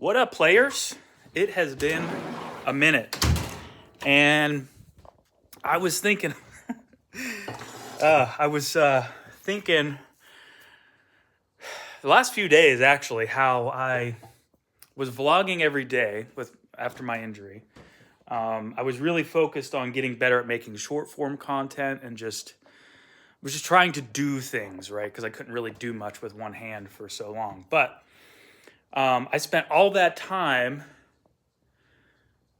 What up, players? It has been a minute, and I was thinking, thinking the last few days actually how I was vlogging every day after my injury. I was really focused on getting better at making short form content and was just trying to do things right because I couldn't really do much with one hand for so long, but. I spent all that time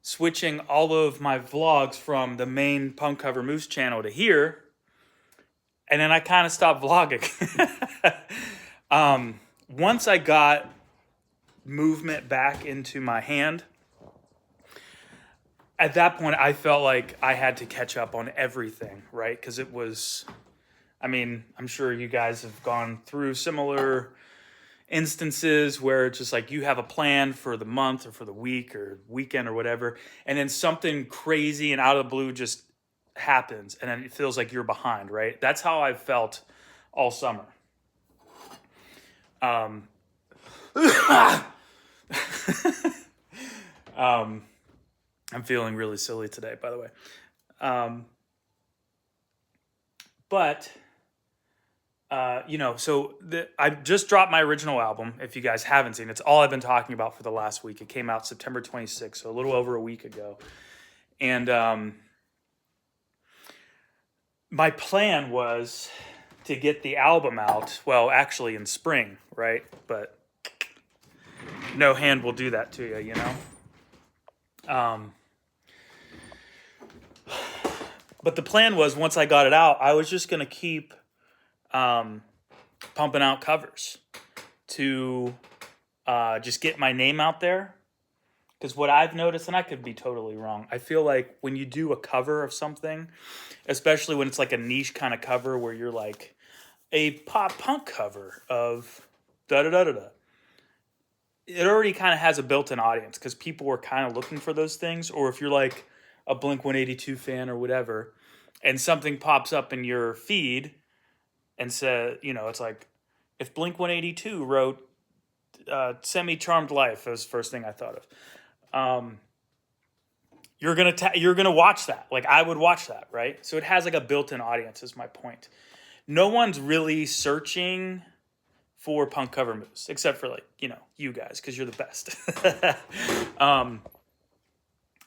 switching all of my vlogs from the main Punk Cover Moose channel to here, and then I kind of stopped vlogging. Once I got movement back into my hand, at that point I felt like I had to catch up on everything, right? Because I'm sure you guys have gone through similar instances where it's just like you have a plan for the month or for the week or weekend or whatever, and then something crazy and out of the blue just happens, and then it feels like you're behind, right? That's how I've felt all summer. I'm feeling really silly today, by the way. I just dropped my original album. If you guys haven't seen it, it's all I've been talking about for the last week. It came out September 26th, so a little over a week ago. And my plan was to get the album out, well, actually in spring, right? But no hand will do that to you, you know? But the plan was once I got it out, I was just going to keep pumping out covers to just get my name out there. Because what I've noticed, and I could be totally wrong, I feel like when you do a cover of something, especially when it's like a niche kind of cover where you're like a pop punk cover of da-da-da-da-da, it already kind of has a built-in audience because people are kind of looking for those things. Or if you're like a Blink-182 fan or whatever, and something pops up in your feed and said, it's like if Blink-182 wrote "Semi-Charmed Life," that was the first thing I thought of. You're gonna watch that. Like I would watch that, right? So it has like a built-in audience. Is my point. No one's really searching for punk cover moves except for you guys because you're the best.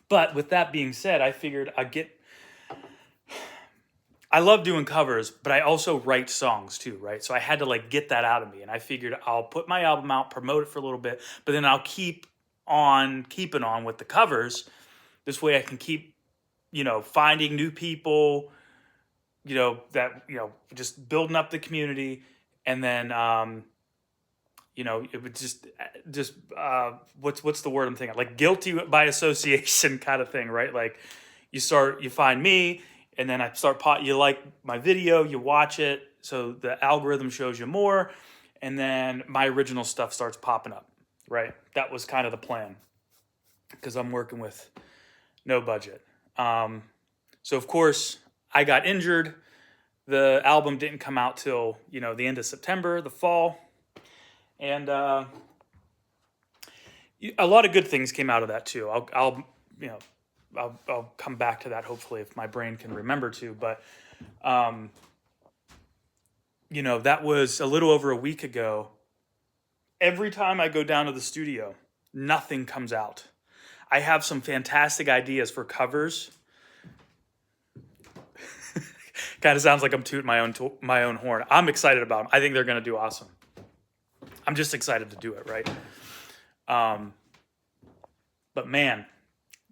But with that being said, I figured I love doing covers, but I also write songs too, right? So I had to get that out of me, and I figured I'll put my album out, promote it for a little bit, but then I'll keeping on with the covers. This way I can keep, finding new people, just building up the community, and then, it would just what's the word I'm thinking? Like guilty by association kind of thing, right? Like you find me, and then I start you like my video, you watch it, so the algorithm shows you more, and then my original stuff starts popping up, right? That was kind of the plan, because I'm working with no budget. So of course I got injured. The album didn't come out till the end of September, the fall, and a lot of good things came out of that too. I'll come back to that hopefully if my brain can remember to, but that was a little over a week ago. Every time I go down to the studio, nothing comes out. I have some fantastic ideas for covers. Kind of sounds like I'm tooting my own horn. I'm excited about them. I think they're going to do awesome. I'm just excited to do it, right? But man,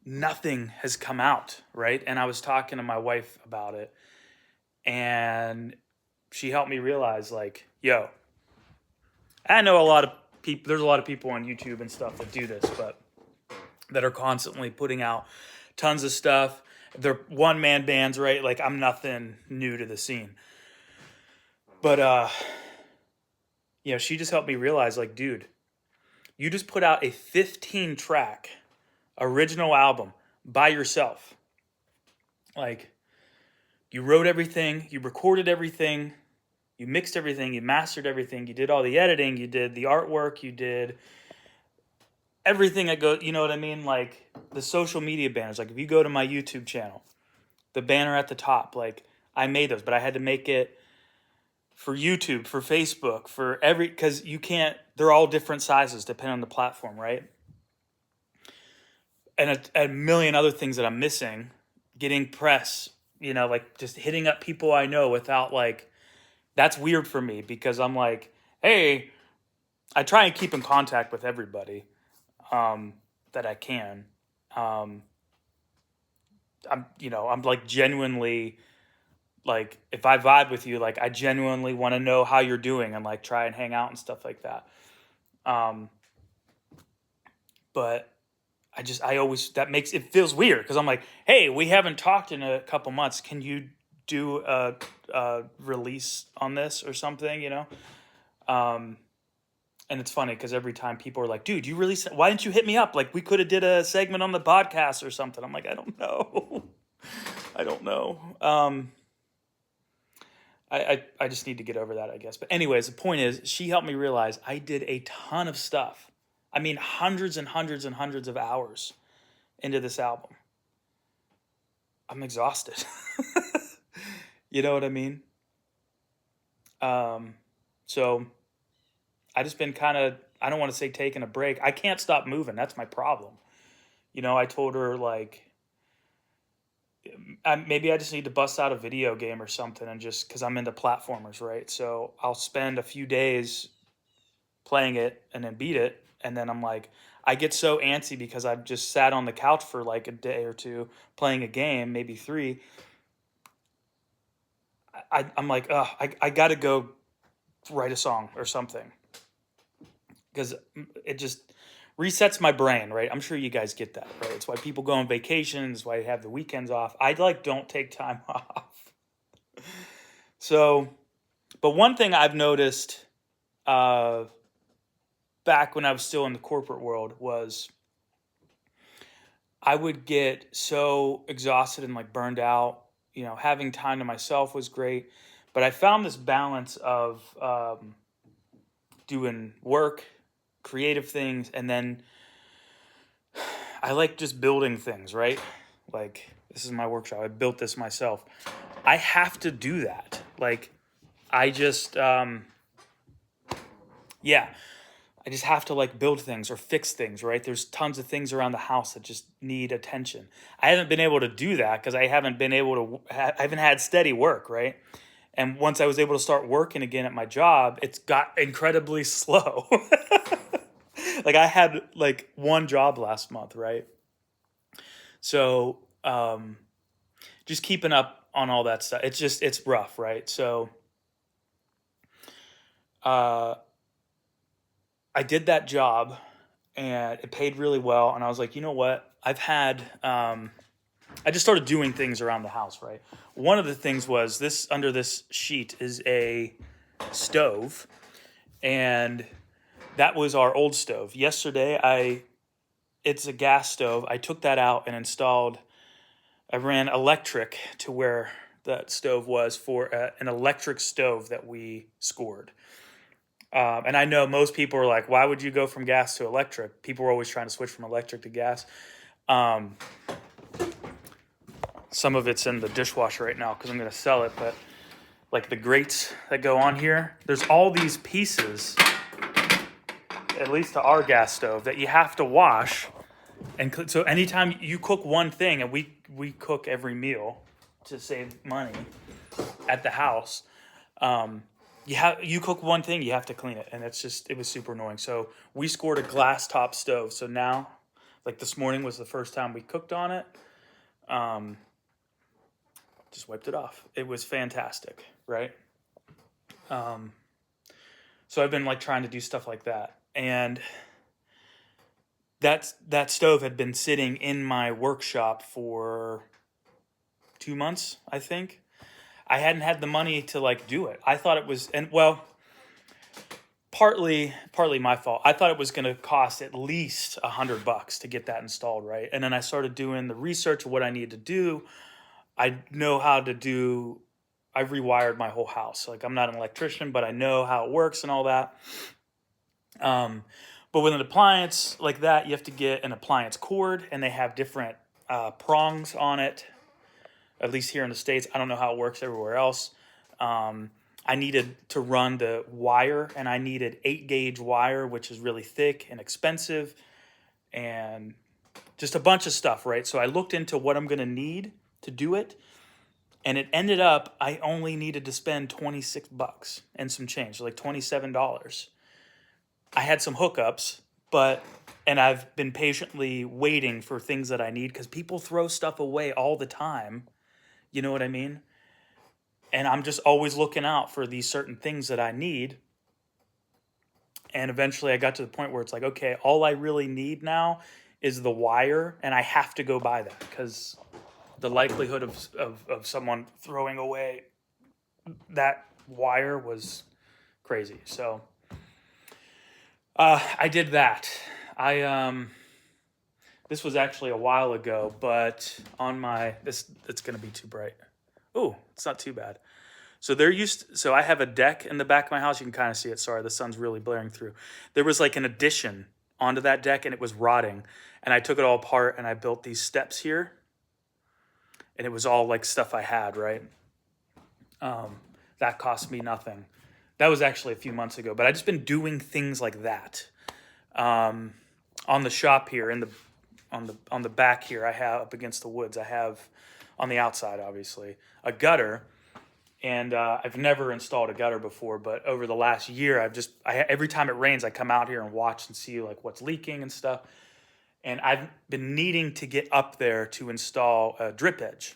nothing has come out, right? And I was talking to my wife about it, and she helped me realize, yo, I know a lot of people, there's a lot of people on YouTube and stuff that do this, but that are constantly putting out tons of stuff. They're one-man bands, right? Like, I'm nothing new to the scene. But, she just helped me realize, dude, you just put out a 15-track original album by yourself. You wrote everything, you recorded everything, you mixed everything, you mastered everything, you did all the editing, you did the artwork, you did everything that goes, you know what I mean? Like the social media banners. Like if you go to my YouTube channel, the banner at the top, like I made those, but I had to make it for YouTube, for Facebook, for every, because you can't, they're all different sizes depending on the platform, right? And a million other things that I'm missing, getting press, like just hitting up people I know without like, that's weird for me because I'm like, hey, I try and keep in contact with everybody that I can. I'm like genuinely, like if I vibe with you, like I genuinely want to know how you're doing and like try and hang out and stuff like that. But I always, that makes it feels weird because I'm like, hey, we haven't talked in a couple months. Can you do a release on this or something, And it's funny because every time people are like, dude, you really, why didn't you hit me up? Like we could have did a segment on the podcast or something. I'm like, I don't know. I don't know. I just need to get over that, I guess. But anyways, the point is she helped me realize I did a ton of stuff. I mean, hundreds and hundreds and hundreds of hours into this album. I'm exhausted. You know what I mean? So I just been kind of, I don't want to say taking a break. I can't stop moving. That's my problem. I told her like, maybe I just need to bust out a video game or something and just, because I'm into platformers, right? So I'll spend a few days playing it and then beat it. And then I'm like, I get so antsy because I've just sat on the couch for like a day or two playing a game, maybe 3. I'm like, I got to go write a song or something because it just resets my brain, right? I'm sure you guys get that, right? It's why people go on vacations, why they have the weekends off. I like don't take time off. So, but one thing I've noticed back when I was still in the corporate world was I would get so exhausted and like burned out. Having time to myself was great, but I found this balance of doing work, creative things, and then I like just building things, right? Like this is my workshop. I built this myself. I have to do that. Like I just I just have to like build things or fix things, right? There's tons of things around the house that just need attention. I haven't been able to do that because I haven't been able to, I haven't had steady work, right? And once I was able to start working again at my job, it's got incredibly slow. Like I had like one job last month, right? So just keeping up on all that stuff. It's rough, right? So I did that job and it paid really well. And I was like, you know what? I've had, I just started doing things around the house, right? One of the things was this, under this sheet is a stove. And that was our old stove. Yesterday, it's a gas stove. I took that out and I ran electric to where that stove was for an electric stove that we scored. And I know most people are like, why would you go from gas to electric? People are always trying to switch from electric to gas. Some of it's in the dishwasher right now because I'm going to sell it. But like the grates that go on here, there's all these pieces, at least to our gas stove, that you have to wash. And so anytime you cook one thing, and we cook every meal to save money at the house, you cook one thing, you have to clean it, and it was super annoying. So we scored a glass top stove. So now, like this morning was the first time we cooked on it. Just wiped it off. It was fantastic, right? So I've been like trying to do stuff like that, and that stove had been sitting in my workshop for 2 months, I think. I hadn't had the money to like do it. I thought it was, and well, partly my fault. I thought it was going to cost at least $100 to get that installed, right? And then I started doing the research of what I needed to do. I know how to do. I rewired my whole house. Like I'm not an electrician, but I know how it works and all that. But with an appliance like that, you have to get an appliance cord, and they have different prongs on it. At least here in the States, I don't know how it works everywhere else. I needed to run the wire, and I needed 8-gauge wire, which is really thick and expensive, and just a bunch of stuff, right? So I looked into what I'm going to need to do it, and it ended up I only needed to spend $26 and some change, like $27. I had some hookups, and I've been patiently waiting for things that I need because people throw stuff away all the time. You know what I mean? And I'm just always looking out for these certain things that I need. And eventually I got to the point where it's like, okay, all I really need now is the wire, and I have to go buy that because the likelihood of someone throwing away that wire was crazy. So I did that. This was actually a while ago, but on my it's gonna be too bright. Oh, it's not too bad. So I have a deck in the back of my house. You can kind of see it. Sorry, the sun's really blaring through. There was like an addition onto that deck, and it was rotting. And I took it all apart, and I built these steps here. And it was all like stuff I had, right? That cost me nothing. That was actually a few months ago, but I just been doing things like that. On the shop here, on the back here, I have up against the woods. I have on the outside, obviously, a gutter. And I've never installed a gutter before, but over the last year, every time it rains, I come out here and watch and see like what's leaking and stuff. And I've been needing to get up there to install a drip edge.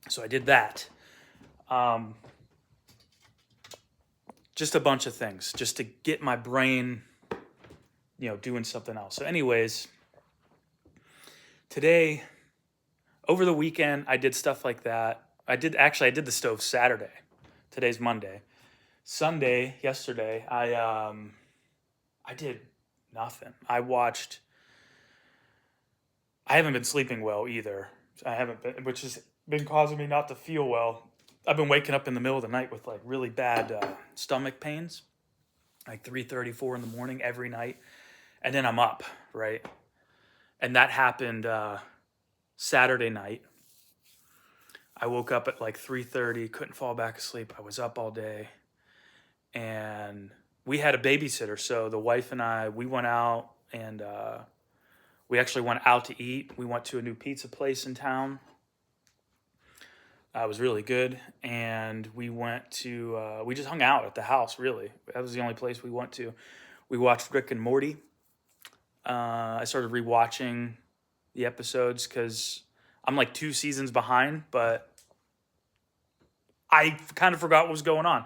So I did that. Just a bunch of things just to get my brain, doing something else. So anyways, today, over the weekend, I did stuff like that. I did the stove Saturday. Today's Monday. Sunday, yesterday, I did nothing. I haven't been sleeping well either. Which has been causing me not to feel well. I've been waking up in the middle of the night with like really bad stomach pains, like 3:30, 4 in the morning every night. And then I'm up, right? And that happened Saturday night. I woke up at like 3:30, couldn't fall back asleep. I was up all day. And we had a babysitter. So the wife and I, we went out and we actually went out to eat. We went to a new pizza place in town. It was really good. And we just hung out at the house, really. That was the only place we went to. We watched Rick and Morty. I started rewatching the episodes because I'm like 2 seasons behind, but I kind of forgot what was going on.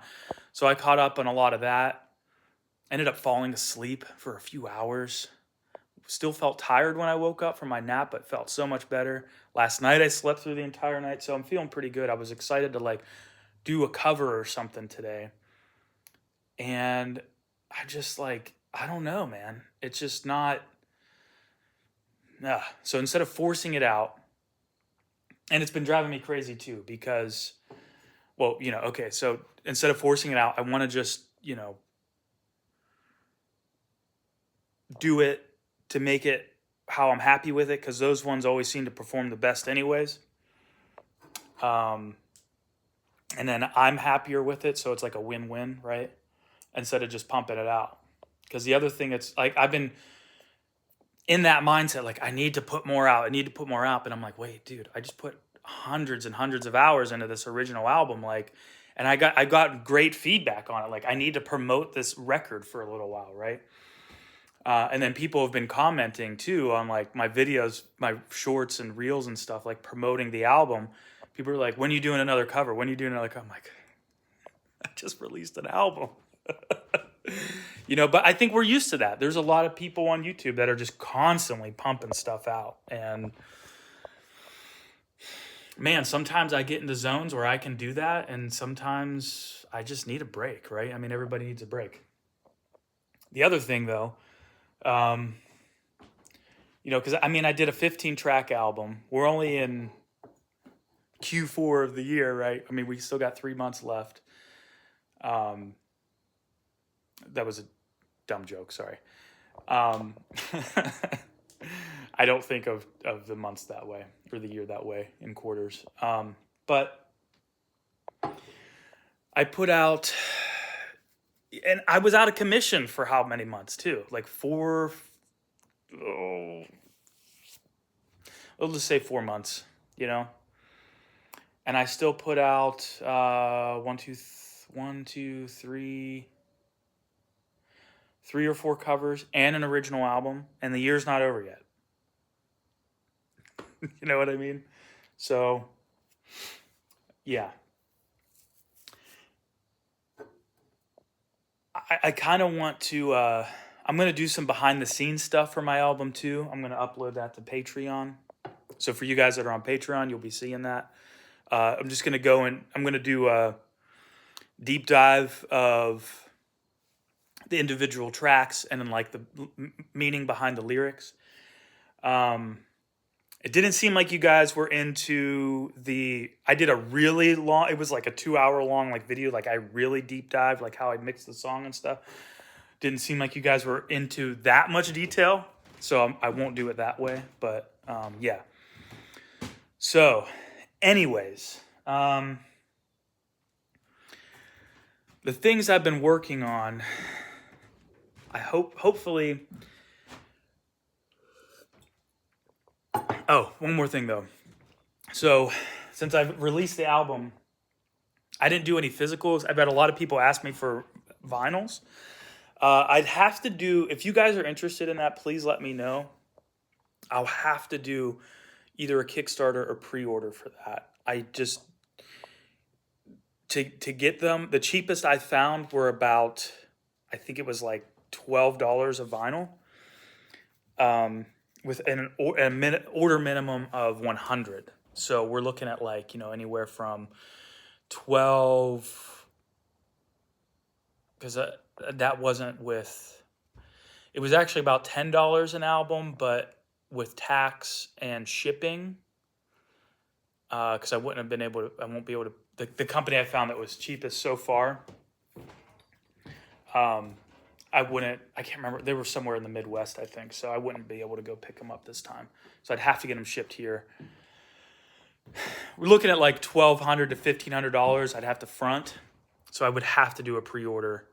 So I caught up on a lot of that. Ended up falling asleep for a few hours. Still felt tired when I woke up from my nap, but felt so much better. Last night I slept through the entire night, so I'm feeling pretty good. I was excited to like do a cover or something today. And I just like, I don't know, man. It's just not. So instead of forcing it out, and it's been driving me crazy too, because, well, okay, so instead of forcing it out, I want to just, do it to make it how I'm happy with it, because those ones always seem to perform the best anyways. And then I'm happier with it, so it's like a win-win, right? Instead of just pumping it out. Because the other thing, it's like I've been in that mindset, like I need to put more out. And I'm like, wait, dude, I just put hundreds and hundreds of hours into this original album, like, and I got great feedback on it. Like I need to promote this record for a little while, right? And then people have been commenting too on like my videos, my shorts and reels and stuff, like promoting the album. People are like, when are you doing another cover? When are you doing another cover? I'm like, I just released an album. But I think we're used to that. There's a lot of people on YouTube that are just constantly pumping stuff out. And man, sometimes I get into zones where I can do that. And sometimes I just need a break, right? I mean, everybody needs a break. The other thing though, because I did a 15-track album. We're only in Q4 of the year, right? I mean, we still got 3 months left. That was a dumb joke, sorry. Um, I don't think of the months that way or the year that way in quarters. But I put out, and I was out of commission for how many months too? Like let's just say 4 months, you know? And I still put out three or four covers and an original album, and the year's not over yet. You know what I mean? So, yeah. I kind of want to. I'm going to do some behind the scenes stuff for my album too. I'm going to upload that to Patreon. So, for you guys that are on Patreon, you'll be seeing that. I'm just going to go and I'm going to do a deep dive of the individual tracks and then like the meaning behind the lyrics. It didn't seem like you guys were into I did a really long, it was like a 2 hour long like video, like I really deep dived like how I mixed the song and stuff. Didn't seem like you guys were into that much detail, so I won't do it that way, but yeah. So, anyways, the things I've been working on, hopefully. Oh, one more thing though. So, since I've released the album, I didn't do any physicals. I've had a lot of people ask me for vinyls. I'd have to do, if you guys are interested in that, please let me know. I'll have to do either a Kickstarter or pre-order for that. I just, to get them, the cheapest I found were about, I think it was like $12 a vinyl. With an order minimum of 100. So we're looking at like, anywhere from 12, because that wasn't with, it was actually about $10 an album, but with tax and shipping, because I won't be able to, the company I found that was cheapest so far, I can't remember, they were somewhere in the Midwest, I think, so I wouldn't be able to go pick them up this time. So I'd have to get them shipped here. We're looking at like $1,200 to $1,500 I'd have to front. So I would have to do a pre-order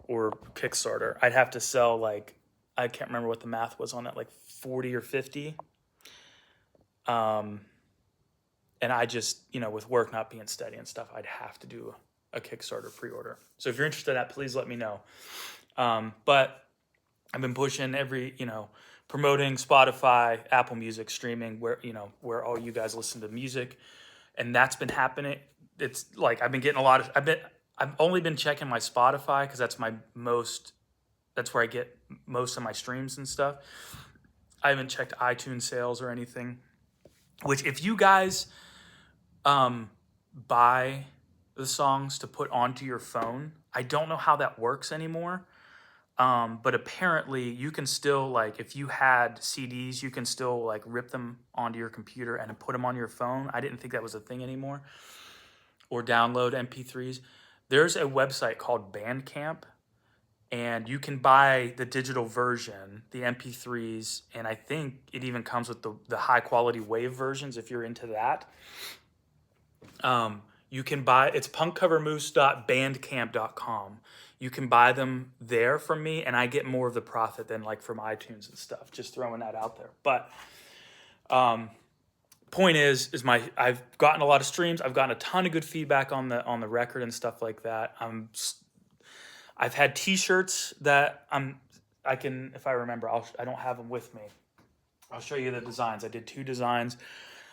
or Kickstarter. I'd have to sell like, I can't remember what the math was on it, like 40 or 50. And I just, with work not being steady and stuff, I'd have to do a Kickstarter pre-order. So if you're interested in that, please let me know. But I've been pushing promoting Spotify, Apple Music, streaming, where all you guys listen to music, and that's been happening. It's like I've been getting I've only been checking my Spotify because that's where I get most of my streams and stuff. I haven't checked iTunes sales or anything. Which, if you guys buy the songs to put onto your phone, I don't know how that works anymore. But apparently you can still, like, if you had CDs, you can still like rip them onto your computer and put them on your phone. I didn't think that was a thing anymore. Or download MP3s. There's a website called Bandcamp, and you can buy the digital version, the MP3s, and I think it even comes with the high quality WAV versions if you're into that. You can buy, it's punkcovermoose.bandcamp.com. You can buy them there from me, and I get more of the profit than like from iTunes and stuff. Just throwing that out there. But point is I've gotten a lot of streams. I've gotten a ton of good feedback on the record and stuff like that. I've had T-shirts that I can, if I remember, I don't have them with me. I'll show you the designs. I did 2 designs.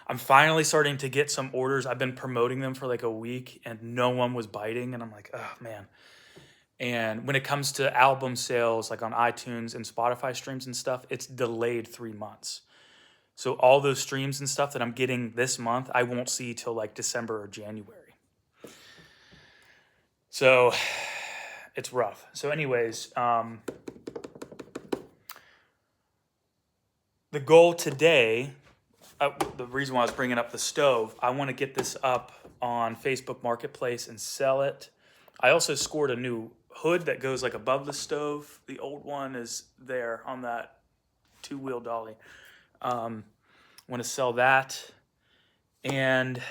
I'm finally starting to get some orders. I've been promoting them for like a week and no one was biting. And I'm like, oh man. And when it comes to album sales, like on iTunes and Spotify streams and stuff, it's delayed 3 months. So all those streams and stuff that I'm getting this month, I won't see till like December or January. So it's rough. So anyways, the goal today, the reason why I was bringing up the stove, I want to get this up on Facebook Marketplace and sell it. I also scored a new hood that goes like above the stove. The old one is there on that two-wheel dolly. Want to sell that. And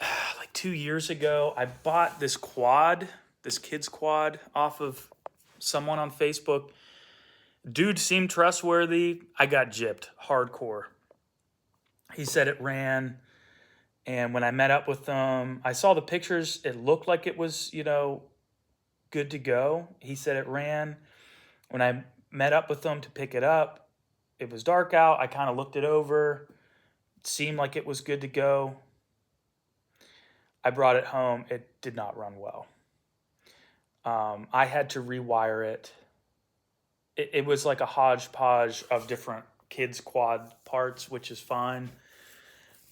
like 2 years ago, I bought this quad, this kid's quad, off of someone on Facebook. Dude seemed trustworthy. I got gypped hardcore. He said it ran. And when I met up with him, I saw the pictures. It looked like it was, good to go. He said it ran. When I met up with him to pick it up, it was dark out. I kind of looked it over. It seemed like it was good to go. I brought it home. It did not run well. I had to rewire it. It was like a hodgepodge of different kids' quad parts, which is fine.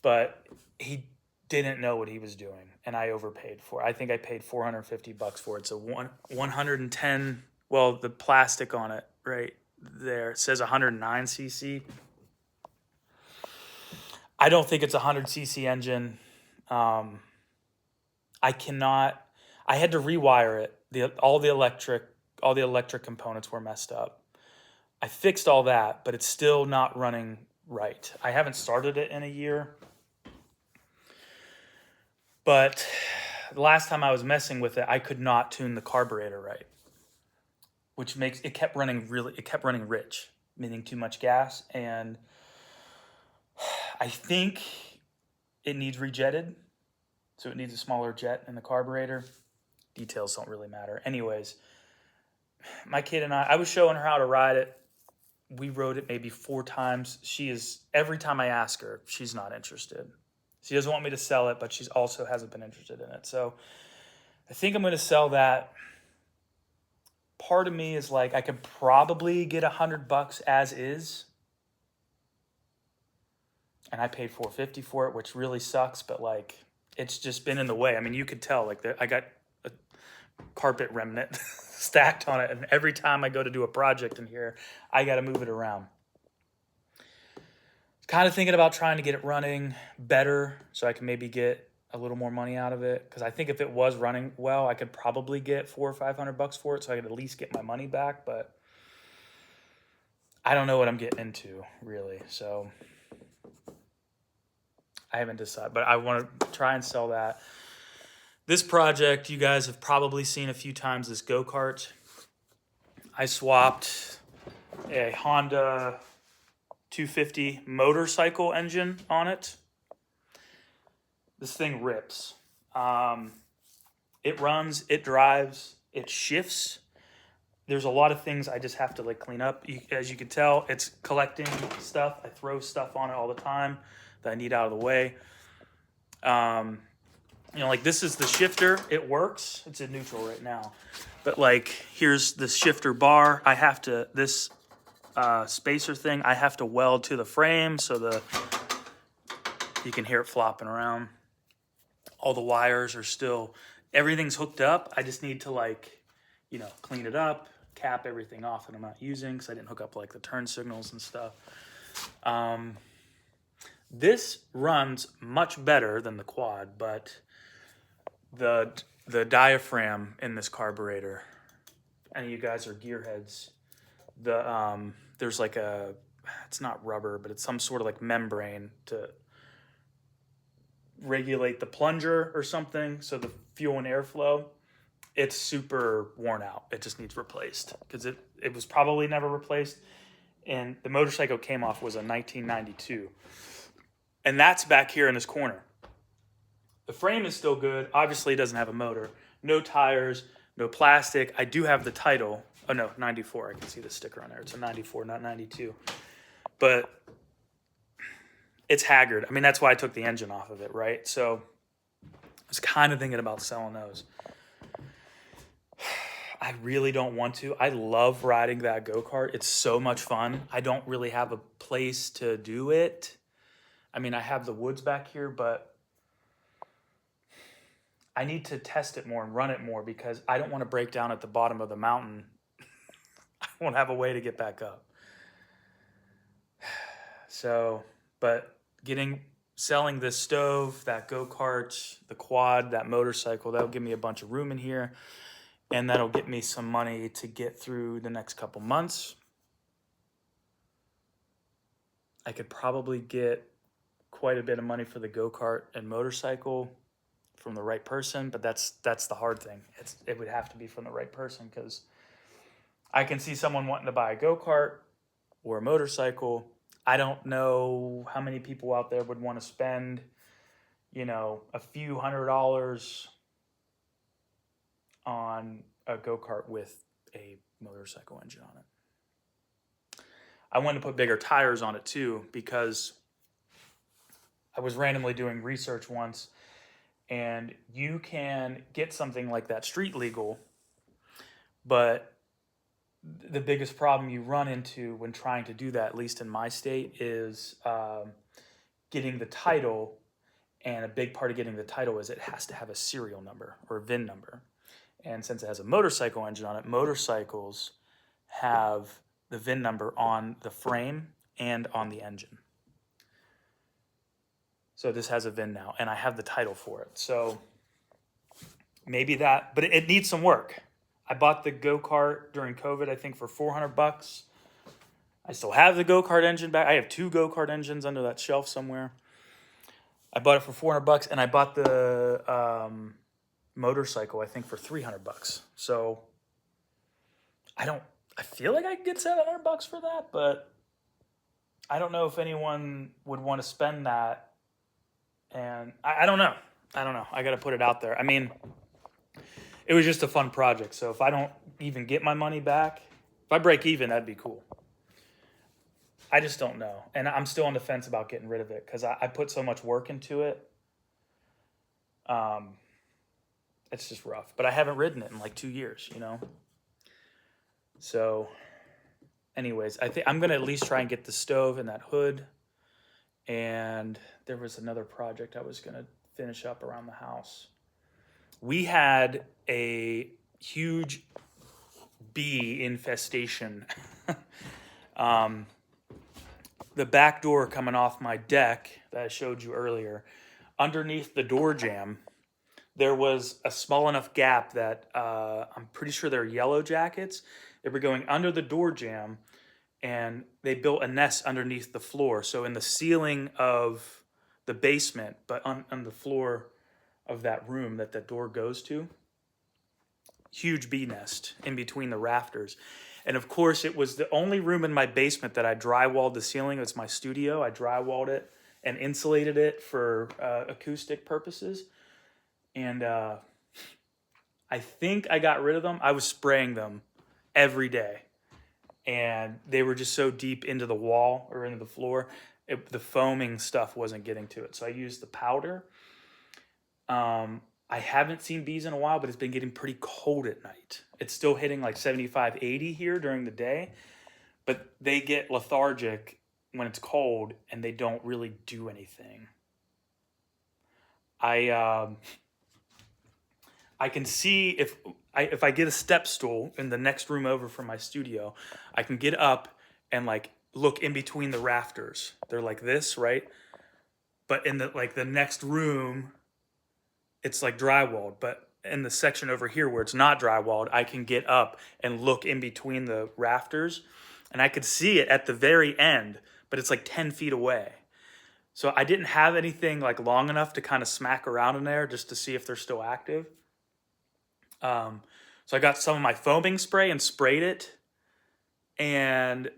But he didn't know what he was doing, and I overpaid for it. I think I paid $450 for it. So 110. Well, the plastic on it right there, it says 109 cc. I don't think it's a 100 cc engine. I had to rewire it. All the electric components were messed up. I fixed all that, but it's still not running right. I haven't started it in a year. But the last time I was messing with it, I could not tune the carburetor right, which makes it kept running rich, meaning too much gas. And I think it needs rejetted. So it needs a smaller jet in the carburetor. Details don't really matter. Anyways, my kid and I was showing her how to ride it. We rode it maybe 4 times. Every time I ask her, she's not interested. She doesn't want me to sell it, but she also hasn't been interested in it. So I think I'm going to sell that. Part of me is like, I could probably get $100 as is. And I paid $450 for it, which really sucks, but like, it's just been in the way. I mean, you could tell, like, I got a carpet remnant stacked on it, and every time I go to do a project in here, I got to move it around. Kind of thinking about trying to get it running better so I can maybe get a little more money out of it, because I think if it was running well, I could probably get $400 or $500 for it, so I could at least get my money back. But I don't know what I'm getting into, really. So I haven't decided, but I want to try and sell that. This project you guys have probably seen a few times, this go-kart. I swapped a Honda 250 motorcycle engine on it. This thing rips. It runs, it drives, it shifts. There's a lot of things I just have to like clean up. As you can tell, it's collecting stuff. I throw stuff on it all the time that I need out of the way. Like this is the shifter. It works. It's in neutral right now. But like, here's the shifter bar. I have to, this spacer thing, I have to weld to the frame so you can hear it flopping around. All the wires are still, everything's hooked up. I just need to like, clean it up, cap everything off that I'm not using because I didn't hook up like the turn signals and stuff. This runs much better than the quad, but the diaphragm in this carburetor, and you guys are gearheads, there's like it's not rubber, but it's some sort of like membrane to regulate the plunger or something, so the fuel and airflow, it's super worn out. It just needs replaced because it was probably never replaced. And the motorcycle came off was a 1992. And that's back here in this corner. The frame is still good. Obviously, it doesn't have a motor. No tires, no plastic. I do have the title. Oh, no, 94. I can see the sticker on there. It's a 94, not 92. But it's haggard. I mean, that's why I took the engine off of it, right? So I was kind of thinking about selling those. I really don't want to. I love riding that go-kart. It's so much fun. I don't really have a place to do it. I mean, I have the woods back here, but I need to test it more and run it more because I don't want to break down at the bottom of the mountain. I won't have a way to get back up. So, but getting selling this stove, that go-kart, the quad, that motorcycle, that'll give me a bunch of room in here. And that'll get me some money to get through the next couple months. I could probably get quite a bit of money for the go-kart and motorcycle from the right person, but that's the hard thing. It would have to be from the right person, because I can see someone wanting to buy a go-kart or a motorcycle. I don't know how many people out there would want to spend, a few $100s on a go-kart with a motorcycle engine on it. I wanted to put bigger tires on it too, because I was randomly doing research once, and you can get something like that street legal, but the biggest problem you run into when trying to do that, at least in my state, is getting the title. And a big part of getting the title is it has to have a serial number or a VIN number. And since it has a motorcycle engine on it, motorcycles have the VIN number on the frame and on the engine. So this has a VIN now, and I have the title for it. So maybe that, but it needs some work. I bought the go-kart during COVID, I think, for $400. I still have the go-kart engine back. I have 2 go-kart engines under that shelf somewhere. I bought it for $400, and I bought the motorcycle, I think, for $300. So I feel like I could get $700 for that, but I don't know if anyone would want to spend that. And I don't know. I got to put it out there. I mean, it was just a fun project. So if I don't even get my money back, if I break even, that'd be cool. I just don't know. And I'm still on the fence about getting rid of it, because I put so much work into it. It's just rough. But I haven't ridden it in like 2 years, So anyways, I think I'm going to at least try and get the stove and that hood. And there was another project I was going to finish up around the house. We had a huge bee infestation. The back door coming off my deck that I showed you earlier, underneath the door jamb, there was a small enough gap that I'm pretty sure they're yellow jackets. They were going under the door jamb, and they built a nest underneath the floor. So in the ceiling of the basement, but on the floor of that room that the door goes to, huge bee nest in between the rafters. And of course, it was the only room in my basement that I drywalled the ceiling. It's my studio. I drywalled it and insulated it for acoustic purposes. And I think I got rid of them. I was spraying them every day. And they were just so deep into the wall or into the floor, the foaming stuff wasn't getting to it. So I used the powder. I haven't seen bees in a while, but it's been getting pretty cold at night. It's still hitting like 75, 80 here during the day, but they get lethargic when it's cold and they don't really do anything. I can see if I get a step stool in the next room over from my studio, I can get up and like look in between the rafters. They're like this, right? But in the next room, it's like drywalled, but in the section over here where it's not drywalled, I can get up and look in between the rafters, and I could see it at the very end, but it's like 10 feet away. So I didn't have anything like long enough to kind of smack around in there just to see if they're still active. So I got some of my foaming spray and sprayed it, and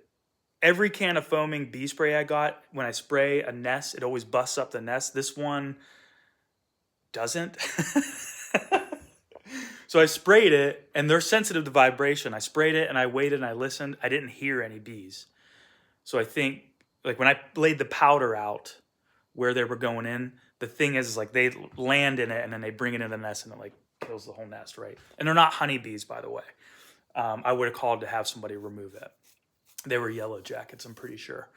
every can of foaming bee spray I got, when I spray a nest, it always busts up the nest. This one doesn't. So I sprayed it, and they're sensitive to vibration. I sprayed it and I waited and I listened. I didn't hear any bees. So I think like when I laid the powder out where they were going in, the thing is like they land in it and then they bring it in the nest and it like kills the whole nest, right? And they're not honeybees, by the way. I would have called to have somebody remove it. They were yellow jackets, I'm pretty sure.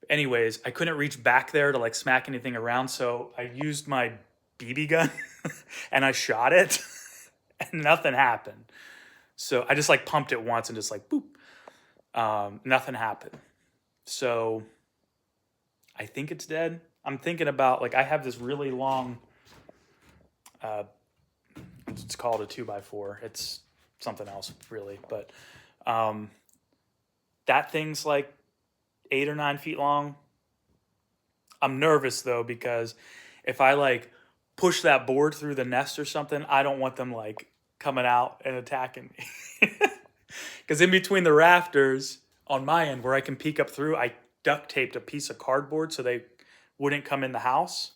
Anyways, I couldn't reach back there to like smack anything around, so I used my BB gun and I shot it and nothing happened. So I just like pumped it once and just like boop. Nothing happened. So I think it's dead. I'm thinking about, like, I have this really long, uh, it's called a 2x4. It's something else, really. But um, that thing's like 8 or 9 feet long. I'm nervous, though, because if I, like, push that board through the nest or something, I don't want them, like, coming out and attacking me. Because in between the rafters on my end where I can peek up through, I duct taped a piece of cardboard so they wouldn't come in the house.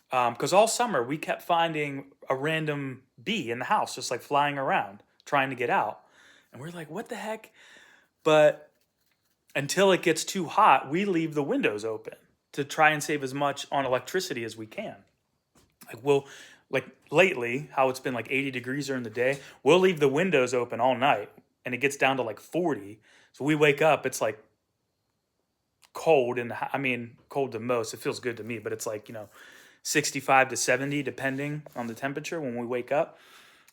Because all summer we kept finding a random bee in the house, just like flying around, trying to get out. And we're like, what the heck? But until it gets too hot, we leave the windows open to try and save as much on electricity as we can. Like lately, how it's been like 80 degrees during the day, we'll leave the windows open all night and it gets down to like 40. So we wake up, it's like cold, and I mean, cold to most. It feels good to me, but it's like, 65 to 70 depending on the temperature when we wake up.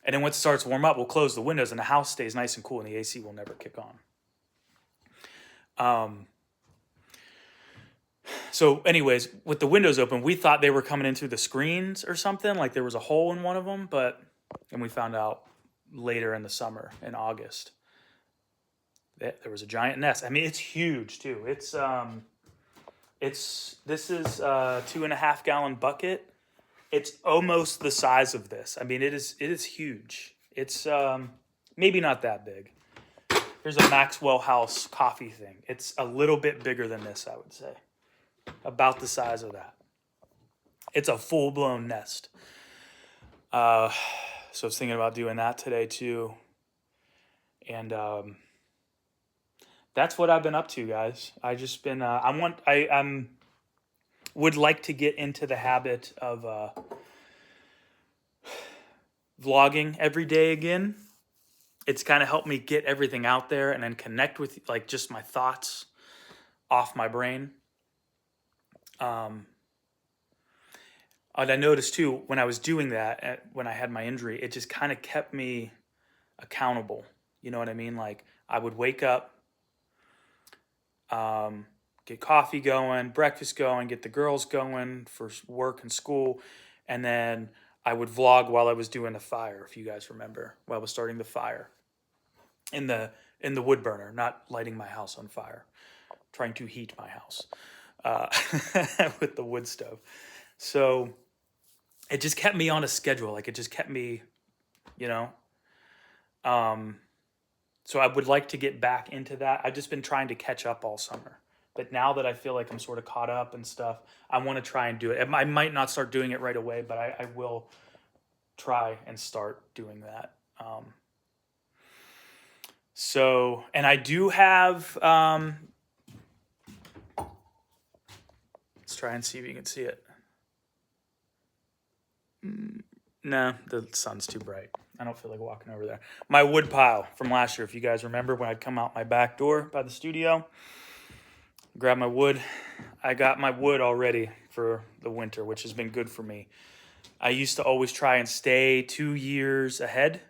And then once it starts to warm up, we'll close the windows and the house stays nice and cool and the AC will never kick on. So anyways, with the windows open, we thought they were coming in through the screens or something, like there was a hole in one of them, and we found out later in the summer, in August, that there was a giant nest. I mean, it's huge too. This is a 2.5 gallon bucket. It's almost the size of this. I mean, it is huge. It's maybe not that big. Here's a Maxwell House coffee thing. It's a little bit bigger than this, I would say. About the size of that. It's a full-blown nest. So I was thinking about doing that today too. And that's what I've been up to, guys. I just been I'm would like to get into the habit of vlogging every day again. It's kind of helped me get everything out there and then connect with, like, just my thoughts off my brain. And I noticed too, when I was doing that, when I had my injury, it just kind of kept me accountable. You know what I mean? Like, I would wake up, get coffee going, breakfast going, get the girls going for work and school, and then I would vlog while I was doing the fire, if you guys remember, while I was starting the fire in the wood burner, not lighting my house on fire, trying to heat my house with the wood stove. So it just kept me on a schedule. Like, it just kept me, so I would like to get back into that. I've just been trying to catch up all summer. But now that I feel like I'm sort of caught up and stuff, I want to try and do it. I might not start doing it right away, but I will try and start doing that. And I do have, let's try and see if you can see it. No, the sun's too bright. I don't feel like walking over there. My wood pile from last year, if you guys remember, when I'd come out my back door by the studio, grab my wood. I got my wood already for the winter, which has been good for me. I used to always try and stay 2 years ahead.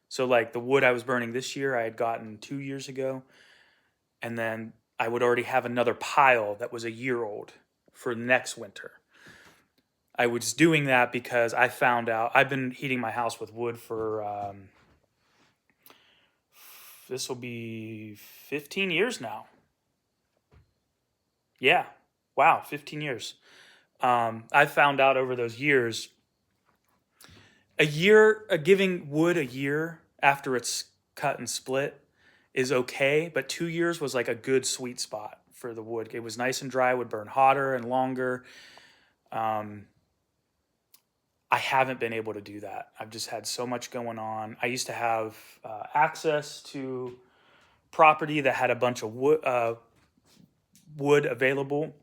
So, like, the wood I was burning this year, I had gotten 2 years ago. And then I would already have another pile that was a year old for next winter. I was doing that because I found out I've been heating my house with wood for this will be 15 years now. Yeah, wow, 15 years. I found out over those years, giving wood a year after it's cut and split is okay, but 2 years was like a good sweet spot for the wood. It was nice and dry, would burn hotter and longer. I haven't been able to do that. I've just had so much going on. I used to have access to property that had a bunch of wood available.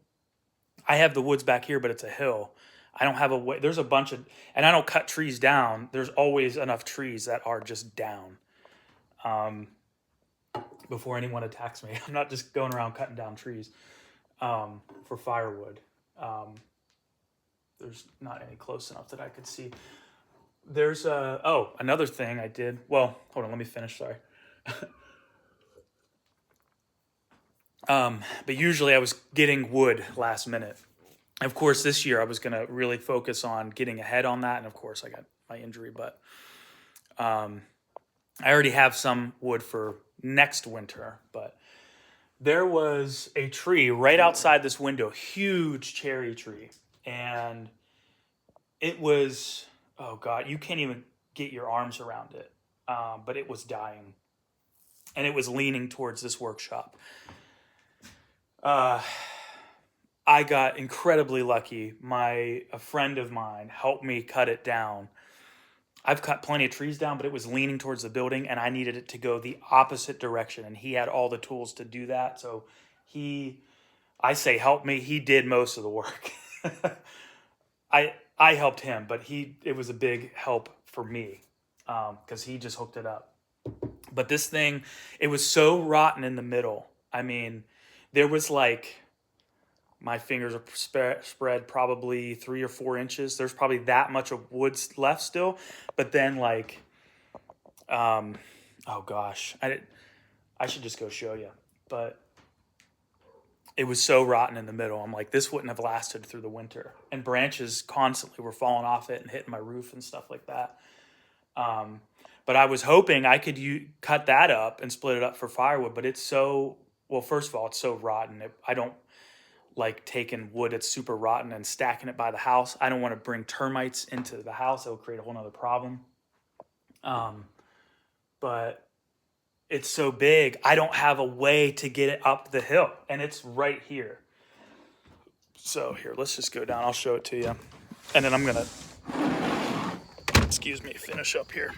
I have the woods back here, but it's a hill. I don't have a way. There's a bunch of, and I don't cut trees down. There's always enough trees that are just down. Before anyone attacks me, I'm not just going around cutting down trees for firewood. There's not any close enough that I could see. There's another thing I did. Well, hold on, let me finish. Sorry. But usually I was getting wood last minute. Of course, this year I was going to really focus on getting ahead on that. And of course, I got my injury, but I already have some wood for next winter. But there was a tree right outside this window, huge cherry tree. And it was, oh God, you can't even get your arms around it. But it was dying. And it was leaning towards this workshop. I got incredibly lucky. A friend of mine helped me cut it down. I've cut plenty of trees down, but it was leaning towards the building and I needed it to go the opposite direction. And he had all the tools to do that. So I say help me, he did most of the work. I helped him, but it was a big help for me because he just hooked it up. But this thing, it was so rotten in the middle. I mean, there was like, my fingers are spread probably 3 or 4 inches. There's probably that much of wood left still. But then like, oh gosh, I should just go show you. But it was so rotten in the middle. I'm like, this wouldn't have lasted through the winter. And branches constantly were falling off it and hitting my roof and stuff like that. But I was hoping I could cut that up and split it up for firewood. But it's so, well, first of all, it's so rotten. I don't like taking wood that's super rotten and stacking it by the house. I don't want to bring termites into the house. It will create a whole nother problem. But it's so big, I don't have a way to get it up the hill. And it's right here. So here, let's just go down. I'll show it to you. And then I'm going to, excuse me, finish up here.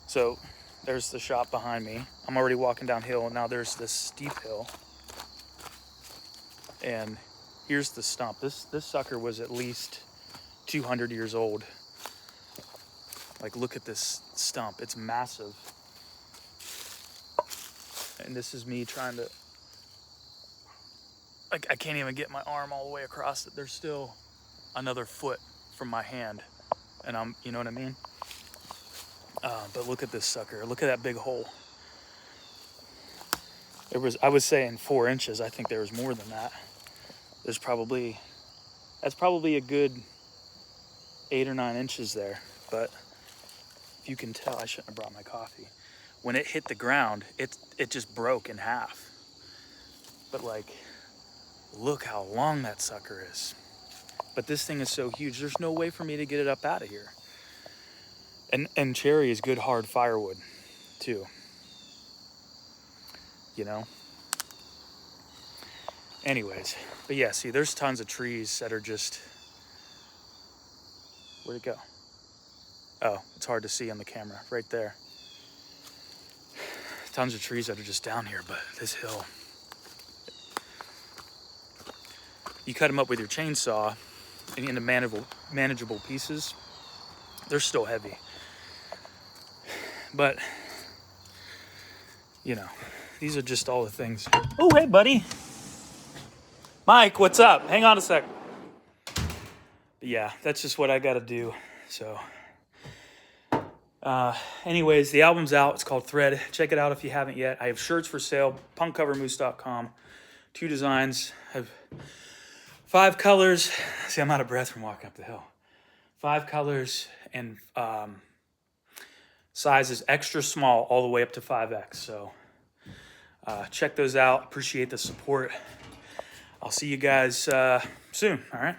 So there's the shop behind me. I'm already walking downhill, and now there's this steep hill. And here's the stump. This sucker was at least 200 years old. Like, look at this stump. It's massive. And this is me trying to, like, I can't even get my arm all the way across it. There's still another foot from my hand. And you know what I mean? But look at this sucker. Look at that big hole. I was saying 4 inches. I think there was more than that. That's probably a good 8 or 9 inches there. But if you can tell, I shouldn't have brought my coffee. When it hit the ground, it just broke in half. But like, look how long that sucker is. But this thing is so huge, there's no way for me to get it up out of here. And cherry is good hard firewood too. You know? Anyways, but yeah, see, there's tons of trees that are just, where'd it go? Oh, it's hard to see on the camera, right there. Tons of trees that are just down here, but this hill, you cut them up with your chainsaw into manageable pieces. They're still heavy. But, you know, these are just all the things. Oh, hey, buddy. Mike, what's up? Hang on a sec. But yeah, that's just what I got to do. So, anyways, the album's out. It's called Thread. Check it out if you haven't yet. I have shirts for sale, punkcovermoose.com. 2 designs. I have 5 colors. See, I'm out of breath from walking up the hill. 5 colors and sizes extra small all the way up to 5X. So check those out. Appreciate the support. I'll see you guys soon. All right.